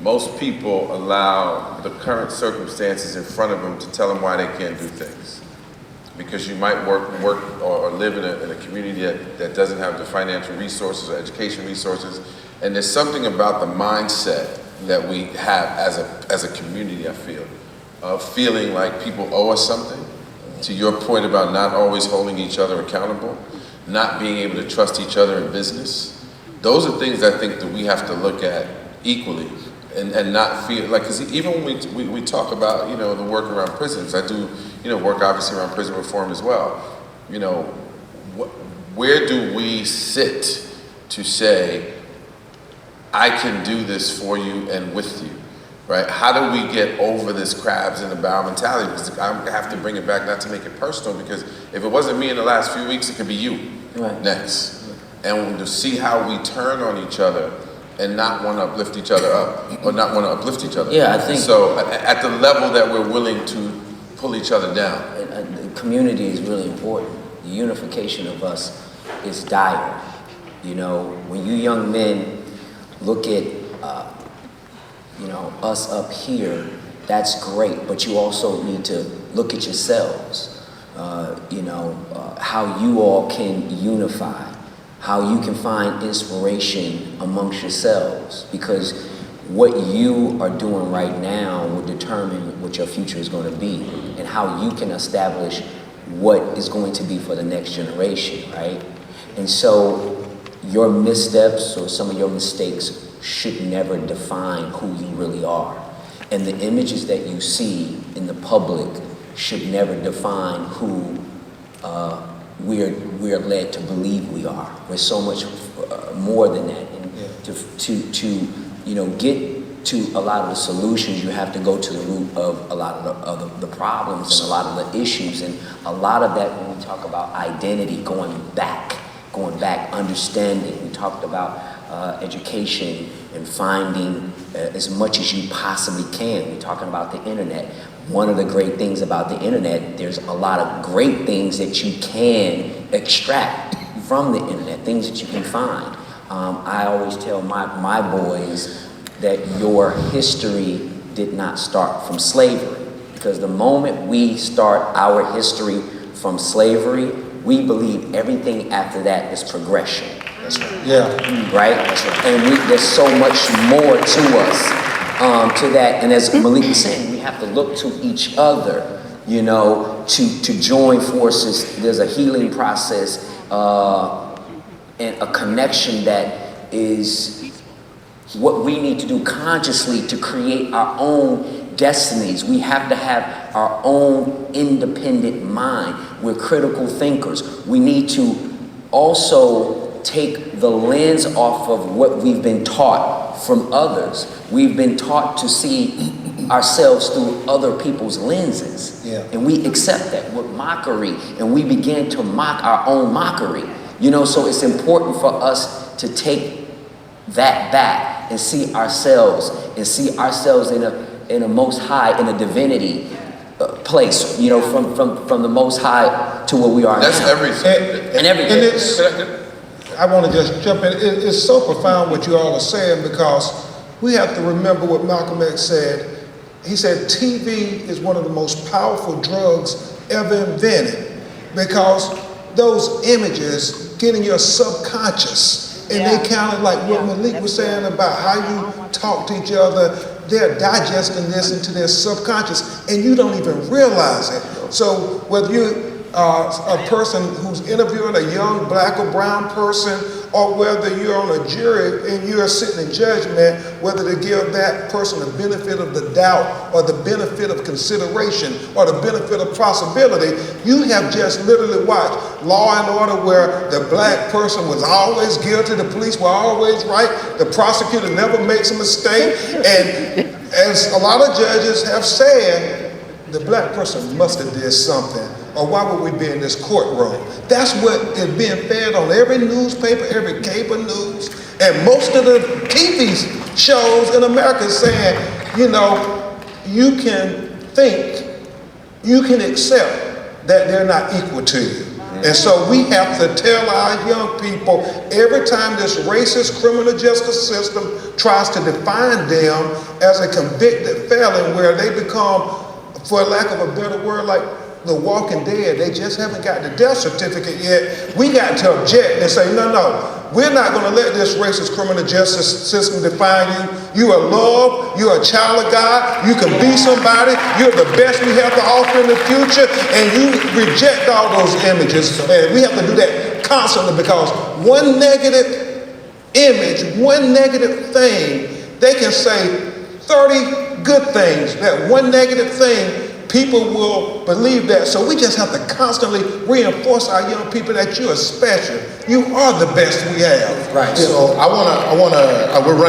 most people allow the current circumstances in front of them to tell them why they can't do things. Because you might work or live in a community that doesn't have the financial resources or education resources. And there's something about the mindset that we have as a community, I feel, of feeling like people owe us something. To your point about not always holding each other accountable, not being able to trust each other in business. Those are things I think that we have to look at equally and not feel like, because even when we talk about, the work around prisons, I do, work obviously around prison reform as well. Where do we sit to say, I can do this for you and with you, right? How do we get over this crabs in the barrel mentality? Because I have to bring it back, not to make it personal, because if it wasn't me in the last few weeks, it could be you next. And to see how we turn on each other and not want to uplift each other up, or not want to uplift each other. Yeah, I think so. At the level that we're willing to pull each other down. The community is really important. The unification of us is dire. When you young men look at, us up here, that's great, but you also need to look at yourselves, how you all can unify, how you can find inspiration amongst yourselves, because what you are doing right now will determine what your future is going to be and how you can establish what is going to be for the next generation, right? And so your missteps or some of your mistakes should never define who you really are. And the images that you see in the public should never define who we're led to believe we are. We're so much more than that. And to get to a lot of the solutions, you have to go to the root of a lot of the problems and a lot of the issues. And a lot of that, when we talk about identity, going back, understanding. We talked about education and finding as much as you possibly can. We're talking about the internet. One of the great things about the internet, there's a lot of great things that you can extract from the internet, things that you can find. I always tell my boys that your history did not start from slavery, because the moment we start our history from slavery, we believe everything after that is progression. That's right. Yeah. Right? That's right. And there's so much more to us, to that. And as Malik was saying, we have to look to each other, to join forces. There's a healing process and a connection that is what we need to do consciously to create our own destinies. We have to have our own independent mind. We're critical thinkers. We need to also take the lens off of what we've been taught from others. We've been taught to see ourselves through other people's lenses. Yeah. And we accept that with mockery, and we begin to mock our own mockery. So it's important for us to take that back and see ourselves in a most high, in a divinity place, from the most high to where we are That's now. everything. And everything. And I want to just jump in. It's so profound what you all are saying, because we have to remember what Malcolm X said. He said TV is one of the most powerful drugs ever invented, because those images get in your subconscious, and they kind of like what Malik was saying about how you talk to each other. They're digesting this into their subconscious, and you don't even realize it. So whether you a person who's interviewing a young black or brown person, or whether you're on a jury and you're sitting in judgment, whether to give that person the benefit of the doubt or the benefit of consideration or the benefit of possibility, you have just literally watched Law and Order, where the black person was always guilty, the police were always right, the prosecutor never makes a mistake, and as a lot of judges have said, the black person must have did something, or why would we be in this courtroom? That's what is being fed on every newspaper, every cable news, and most of the TV shows in America saying, you can think, you can accept that they're not equal to you. And so we have to tell our young people, every time this racist criminal justice system tries to define them as a convicted felon, where they become, for lack of a better word, like the walking dead, they just haven't got the death certificate yet. We got to object and say, no, we're not going to let this racist criminal justice system define you. You are loved, you're a child of God, you can be somebody, you're the best we have to offer in the future, and you reject all those images. And we have to do that constantly, because one negative image, one negative thing, they can say 30 good things. That one negative thing, people will believe that. So we just have to constantly reinforce our young people that you are special. You are the best we have. Right. So we're running